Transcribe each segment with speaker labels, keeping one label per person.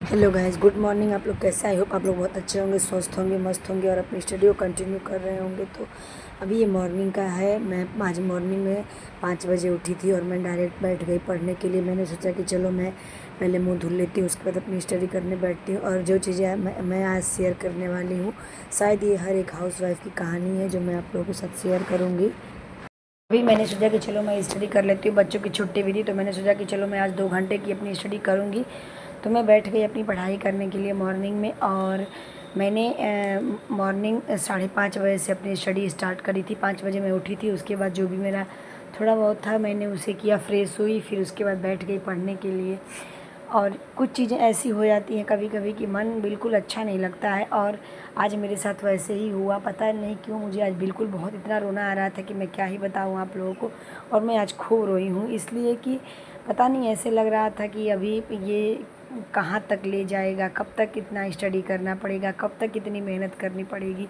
Speaker 1: Hello guys, good morning. आप लोग कैसे? आई होप आप लोग बहुत अच्छे होंगे, स्वस्थ होंगे, मस्त होंगे और अपनी स्टडी को कंटिन्यू कर रहे होंगे। तो अभी ये मॉर्निंग का है। मैं आज मॉर्निंग में 5 बजे उठी थी और मैं डायरेक्ट बैठ गई पढ़ने के लिए। मैंने सोचा कि चलो मैं पहले मुंह धुल लेती हूँ, उसके बाद अपनी स्टडी करने बैठती हूँ। और जो चीज़ें मैं आज शेयर करने वाली हूँ, शायद ये हर एक हाउसवाइफ की कहानी है जो मैं आप लोगों के साथ शेयर करूँगी। अभी मैंने सोचा कि चलो मैं स्टडी कर लेती हूँ। बच्चों की छुट्टी भी थी तो मैंने सोचा कि चलो मैं आज 2 घंटे की अपनी स्टडी करूँगी। तो मैं बैठ गई अपनी पढ़ाई करने के लिए मॉर्निंग में। और मैंने मॉर्निंग 5:30 बजे से अपनी स्टडी स्टार्ट करी थी। 5 बजे मैं उठी थी। उसके बाद जो भी मेरा थोड़ा बहुत था मैंने उसे किया, फ्रेश हुई, फिर उसके बाद बैठ गई पढ़ने के लिए। और कुछ चीज़ें ऐसी हो जाती हैं कभी कभी कि मन बिल्कुल अच्छा नहीं लगता है। और आज मेरे साथ वैसे ही हुआ। पता नहीं क्यों मुझे आज बिल्कुल बहुत इतना रोना आ रहा था कि मैं क्या ही बताऊँ आप लोगों को। और मैं आज खूब रोई हूँ, इसलिए कि पता नहीं, ऐसे लग रहा था कि अभी ये कहाँ तक ले जाएगा, कब तक इतना स्टडी करना पड़ेगा, कब तक इतनी मेहनत करनी पड़ेगी।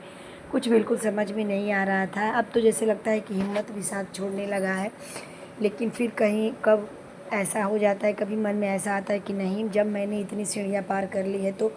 Speaker 1: कुछ बिल्कुल समझ में नहीं आ रहा था। अब तो जैसे लगता है कि हिम्मत भी साथ छोड़ने लगा है। लेकिन फिर कहीं कब ऐसा हो जाता है, कभी मन में ऐसा आता है कि नहीं, जब मैंने इतनी सीढ़ियाँ पार कर ली है तो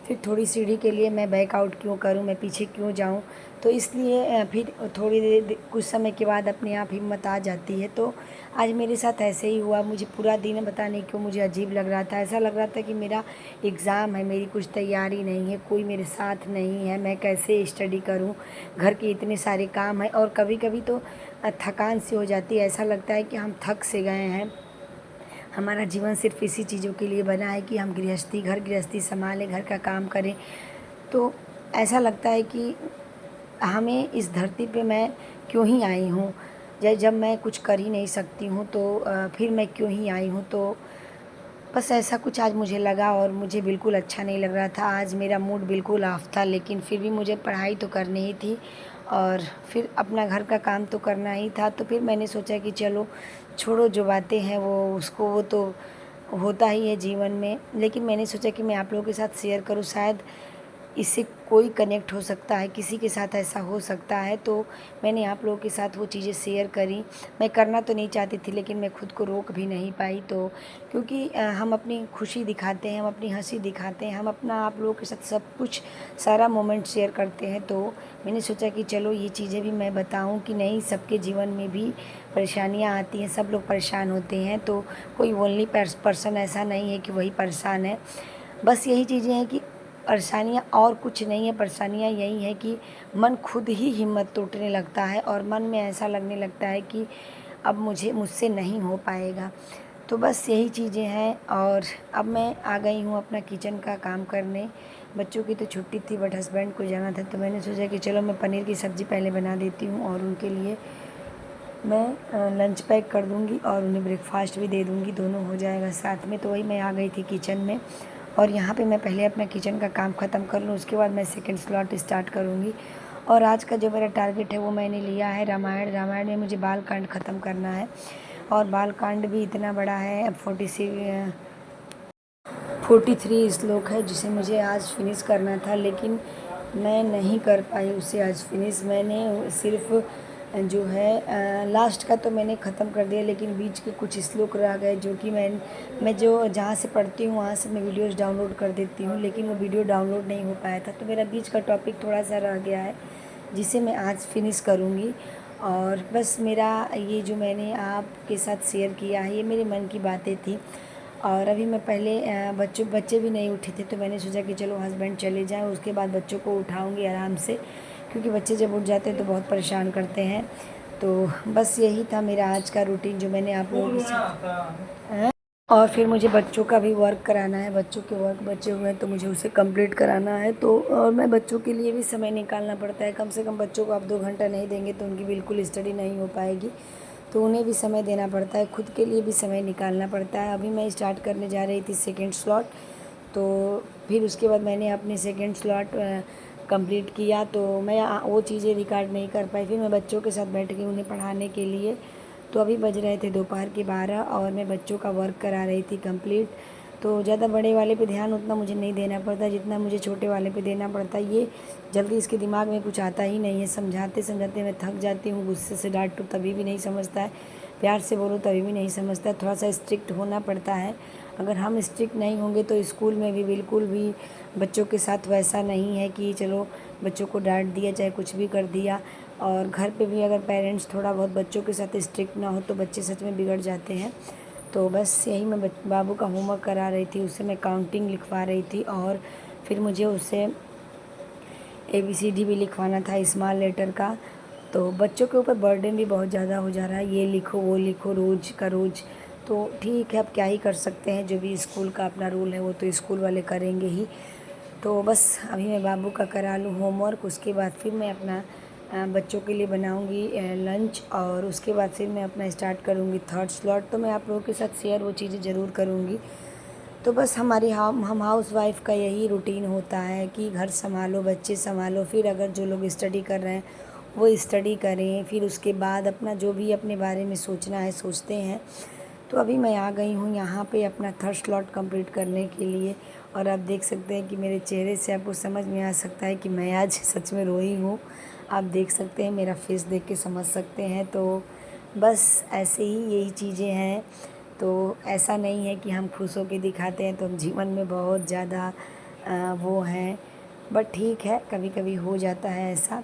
Speaker 1: फिर थोड़ी सीढ़ी के लिए मैं बैक आउट क्यों करूँ, मैं पीछे क्यों जाऊँ। तो इसलिए फिर थोड़ी देर कुछ समय के बाद अपने आप हिम्मत आ जाती है। तो आज मेरे साथ ऐसे ही हुआ। मुझे पूरा दिन पता नहीं क्यों मुझे अजीब लग रहा था। ऐसा लग रहा था कि मेरा एग्ज़ाम है, मेरी कुछ तैयारी नहीं है, कोई मेरे साथ नहीं है, मैं कैसे स्टडी करूँ, घर के इतने सारे काम हैं। और कभी कभी तो थकान सी हो जाती है, ऐसा लगता है कि हम थक से गए हैं। हमारा जीवन सिर्फ इसी चीज़ों के लिए बना है कि हम घर गृहस्थी संभालें, घर का काम करें। तो ऐसा लगता है कि हमें इस धरती पे मैं क्यों ही आई हूँ। जब मैं कुछ कर ही नहीं सकती हूँ तो फिर मैं क्यों ही आई हूँ। तो बस ऐसा कुछ आज मुझे लगा और मुझे बिल्कुल अच्छा नहीं लग रहा था। आज मेरा मूड बिल्कुल ऑफ था, लेकिन फिर भी मुझे पढ़ाई तो करनी ही थी और फिर अपना घर का काम तो करना ही था। तो फिर मैंने सोचा कि चलो छोड़ो, जो बातें हैं वो तो होता ही है जीवन में। लेकिन मैंने सोचा कि मैं आप लोगों के साथ शेयर करूँ, शायद इससे कोई कनेक्ट हो सकता है, किसी के साथ ऐसा हो सकता है। तो मैंने आप लोगों के साथ वो चीज़ें शेयर करी। मैं करना तो नहीं चाहती थी, लेकिन मैं खुद को रोक भी नहीं पाई। तो क्योंकि हम अपनी खुशी दिखाते हैं, हम अपनी हंसी दिखाते हैं, हम अपना आप लोगों के साथ सब कुछ, सारा मोमेंट शेयर करते हैं। तो मैंने सोचा कि चलो ये चीज़ें भी मैं बताऊं कि नहीं, सबके जीवन में भी परेशानियां आती हैं, सब लोग परेशान होते हैं। तो कोई ओनली पर्सन ऐसा नहीं है कि वही परेशान है। बस यही चीज़ें हैं कि परेशानियाँ और कुछ नहीं है। परेशानियाँ यही है कि मन खुद ही हिम्मत टूटने लगता है और मन में ऐसा लगने लगता है कि अब मुझसे नहीं हो पाएगा। तो बस यही चीज़ें हैं। और अब मैं आ गई हूँ अपना किचन का काम करने। बच्चों की तो छुट्टी थी बट हस्बैंड को जाना था, तो मैंने सोचा कि चलो मैं पनीर की सब्ज़ी पहले बना देती हूँ और उनके लिए मैं लंच पैक कर दूँगी और उन्हें ब्रेकफास्ट भी दे दूँगी, दोनों हो जाएगा साथ में। तो वही मैं आ गई थी किचन में और यहाँ पे मैं पहले अपना किचन का काम ख़त्म कर लूँ, उसके बाद मैं सेकंड स्लॉट स्टार्ट करूँगी। और आज का जो मेरा टारगेट है वो मैंने लिया है रामायण में मुझे बाल कांड ख़त्म करना है। और बाल कांड भी इतना बड़ा है, 43 श्लोक है जिसे मुझे आज फिनिश करना था, लेकिन मैं नहीं कर पाई उसे आज फिनिश। मैंने सिर्फ जो है लास्ट का तो मैंने ख़त्म कर दिया, लेकिन बीच के कुछ श्लोक रह गए जो कि मैं जो जहाँ से पढ़ती हूँ वहाँ से मैं वीडियोज़ डाउनलोड कर देती हूँ, लेकिन वो वीडियो डाउनलोड नहीं हो पाया था। तो मेरा बीच का टॉपिक थोड़ा सा रह गया है जिसे मैं आज फिनिश करूँगी। और बस मेरा ये जो मैंने आपके साथ शेयर किया है ये मेरे मन की बातें थी। और अभी मैं पहले बच्चे भी नहीं उठे थे, तो मैंने सोचा कि चलो हस्बैंड चले जाएं, उसके बाद बच्चों को उठाऊंगी आराम से, क्योंकि बच्चे जब उठ जाते हैं तो बहुत परेशान करते हैं। तो बस यही था मेरा आज का रूटीन जो मैंने आप लोगों के साथ। और फिर मुझे बच्चों का भी वर्क कराना है, बच्चों के वर्क बचे हुए हैं तो मुझे उसे कंप्लीट कराना है। तो और मैं बच्चों के लिए भी समय निकालना पड़ता है। कम से कम बच्चों को आप 2 घंटा नहीं देंगे तो उनकी बिल्कुल स्टडी नहीं हो पाएगी। तो उन्हें भी समय देना पड़ता है, खुद के लिए भी समय निकालना पड़ता है। अभी मैं स्टार्ट करने जा रही थी सेकंड स्लॉट, तो फिर उसके बाद मैंने अपने सेकंड स्लॉट कंप्लीट किया, तो मैं वो चीज़ें रिकॉर्ड नहीं कर पाई। फिर मैं बच्चों के साथ बैठ गई उन्हें पढ़ाने के लिए। तो अभी बज रहे थे दोपहर के 12 और मैं बच्चों का वर्क करा रही थी कंप्लीट। तो ज़्यादा बड़े वाले पे ध्यान उतना मुझे नहीं देना पड़ता जितना मुझे छोटे वाले पे देना पड़ता है। ये जल्दी इसके दिमाग में कुछ आता ही नहीं है, समझाते समझाते मैं थक जाती हूँ। गुस्से से डांटूँ तभी भी नहीं समझता है, प्यार से बोलूँ तभी भी नहीं समझता है। थोड़ा सा स्ट्रिक्ट होना पड़ता है अगर हम स्ट्रिक्ट नहीं होंगे तो स्कूल में भी बिल्कुल भी बच्चों के साथ वैसा नहीं है कि चलो बच्चों को डांट दिया चाहे कुछ भी कर दिया। और घर पे भी अगर पेरेंट्स थोड़ा बहुत बच्चों के साथ स्ट्रिक्ट ना हो तो बच्चे सच में बिगड़ जाते हैं। तो बस यही मैं बाबू का होमवर्क करा रही थी, उससे मैं काउंटिंग लिखवा रही थी और फिर मुझे उससे ABCD भी लिखवाना था स्मॉल लेटर का। तो बच्चों के ऊपर बर्डन भी बहुत ज़्यादा हो जा रहा है, ये लिखो वो लिखो रोज़ का रोज़। तो ठीक है, अब क्या ही कर सकते हैं, जो भी स्कूल का अपना रूल है वो तो स्कूल वाले करेंगे ही। तो बस अभी मैं बाबू का करा लूँ होमवर्क, उसके बाद फिर मैं अपना बच्चों के लिए बनाऊँगी लंच और उसके बाद फिर मैं अपना स्टार्ट करूँगी थर्ड स्लॉट। तो मैं आप लोगों के साथ शेयर वो चीज़ें ज़रूर करूँगी। तो बस हमारी हम हाउस वाइफ का यही रूटीन होता है कि घर संभालो, बच्चे संभालो, फिर अगर जो लोग स्टडी कर रहे हैं वो स्टडी करें, फिर उसके बाद अपना जो भी अपने बारे में सोचना है सोचते हैं। तो अभी मैं आ गई हूँ यहाँ पे अपना थर्ड स्लॉट कंप्लीट करने के लिए और आप देख सकते हैं कि मेरे चेहरे से आपको समझ में आ सकता है कि मैं आज सच में रोई हूँ। आप देख सकते हैं, मेरा फेस देख के समझ सकते हैं। तो बस ऐसे ही यही चीज़ें हैं। तो ऐसा नहीं है कि हम खुश होकर दिखाते हैं तो हम जीवन में बहुत ज़्यादा वो हैं, बट ठीक है, कभी कभी हो जाता है ऐसा।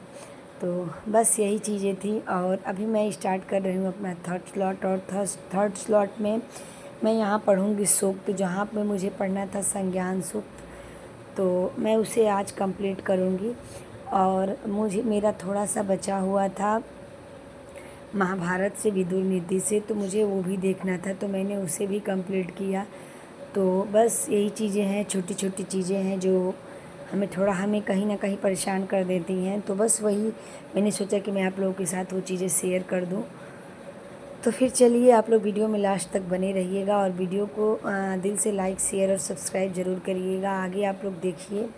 Speaker 1: तो बस यही चीज़ें थी और अभी मैं स्टार्ट कर रही हूँ अपना थर्ड स्लॉट और थर्ड स्लॉट में मैं यहाँ पढ़ूँगी सूक्त, जहाँ पे मुझे पढ़ना था संज्ञान सूक्त, तो मैं उसे आज कंप्लीट करूँगी। और मुझे मेरा थोड़ा सा बचा हुआ था महाभारत से विदुर नीति से, तो मुझे वो भी देखना था, तो मैंने उसे भी कंप्लीट किया। तो बस यही चीज़ें हैं, छोटी छोटी चीज़ें हैं जो हमें कहीं ना कहीं परेशान कर देती हैं। तो बस वही मैंने सोचा कि मैं आप लोगों के साथ वो चीज़ें शेयर कर दूं। तो फिर चलिए, आप लोग वीडियो में लास्ट तक बने रहिएगा और वीडियो को दिल से लाइक शेयर और सब्सक्राइब ज़रूर करिएगा। आगे आप लोग देखिए।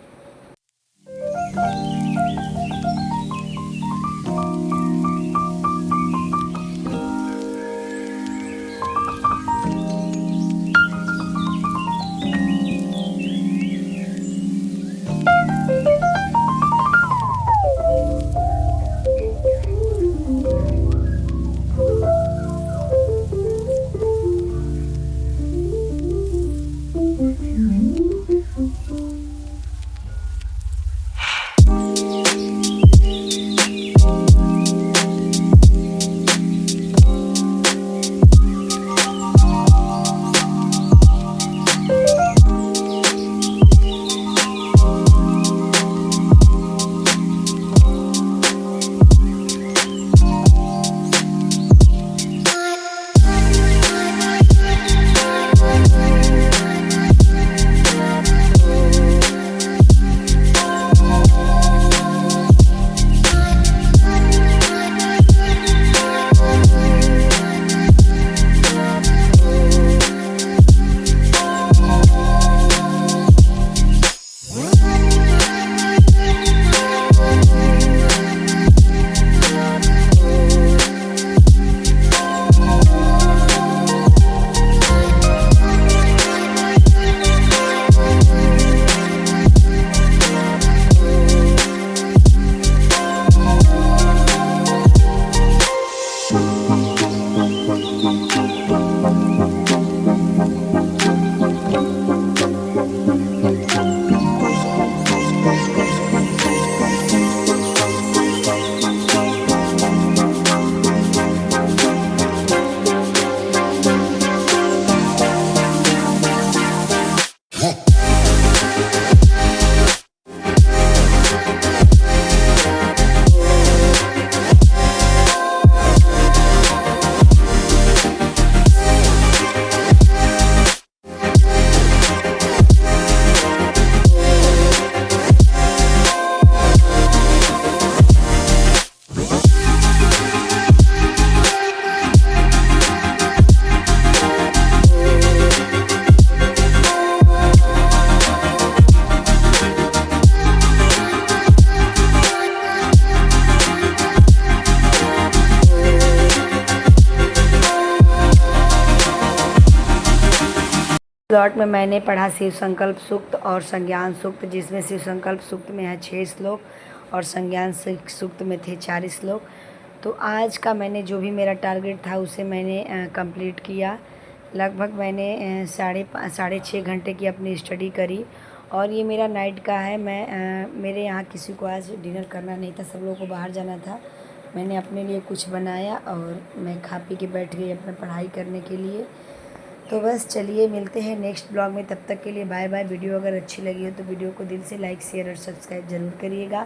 Speaker 1: प्लॉट में मैंने पढ़ा शिव संकल्प सूक्त और संज्ञान सूक्त, जिसमें शिव संकल्प सूक्त में है 6 श्लोक और संज्ञान सूक्त में थे 4 श्लोक। तो आज का मैंने जो भी मेरा टारगेट था उसे मैंने कंप्लीट किया। लगभग मैंने साढ़े 6 घंटे की अपनी स्टडी करी और ये मेरा नाइट का है। मेरे यहाँ किसी को आज डिनर करना नहीं था, सब लोगों को बाहर जाना था। मैंने अपने लिए कुछ बनाया और मैं खा पी के बैठ गई अपना पढ़ाई करने के लिए। तो बस चलिए मिलते हैं नेक्स्ट ब्लॉग में, तब तक के लिए बाय बाय। वीडियो अगर अच्छी लगी हो तो वीडियो को दिल से लाइक शेयर और सब्सक्राइब ज़रूर करिएगा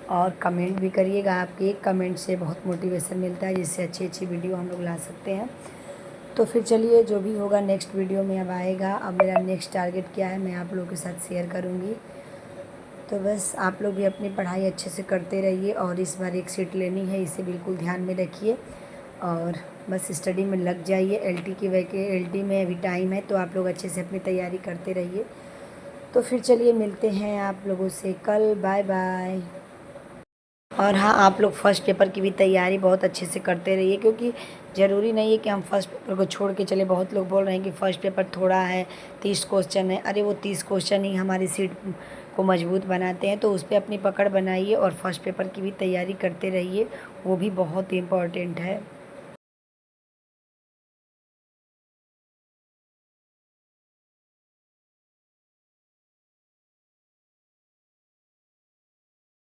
Speaker 1: और कमेंट भी करिएगा। आपके एक कमेंट से बहुत मोटिवेशन मिलता है, जिससे अच्छी अच्छी वीडियो हम लोग ला सकते हैं। तो फिर चलिए जो भी होगा नेक्स्ट वीडियो में अब आएगा। अब मेरा नेक्स्ट टारगेट क्या है मैं आप लोगों के साथ शेयर करूँगी। तो बस आप लोग भी अपनी पढ़ाई अच्छे से करते रहिए और इस बार एक सीट लेनी है, इसे बिल्कुल ध्यान में रखिए और बस स्टडी में लग जाइए। एलटी में अभी टाइम है, तो आप लोग अच्छे से अपनी तैयारी करते रहिए। तो फिर चलिए मिलते हैं आप लोगों से कल। Bye bye. और हाँ, आप लोग फर्स्ट पेपर की भी तैयारी बहुत अच्छे से करते रहिए, क्योंकि ज़रूरी नहीं है कि हम फर्स्ट पेपर को छोड़ के चले। बहुत लोग बोल रहे हैं कि फ़र्स्ट पेपर थोड़ा है, 30 क्वेश्चन है। अरे वो 30 क्वेश्चन ही हमारी सीट को मजबूत बनाते हैं, तो उस पर अपनी पकड़ बनाइए और फर्स्ट पेपर की भी तैयारी करते रहिए, वो भी बहुत इम्पॉर्टेंट है।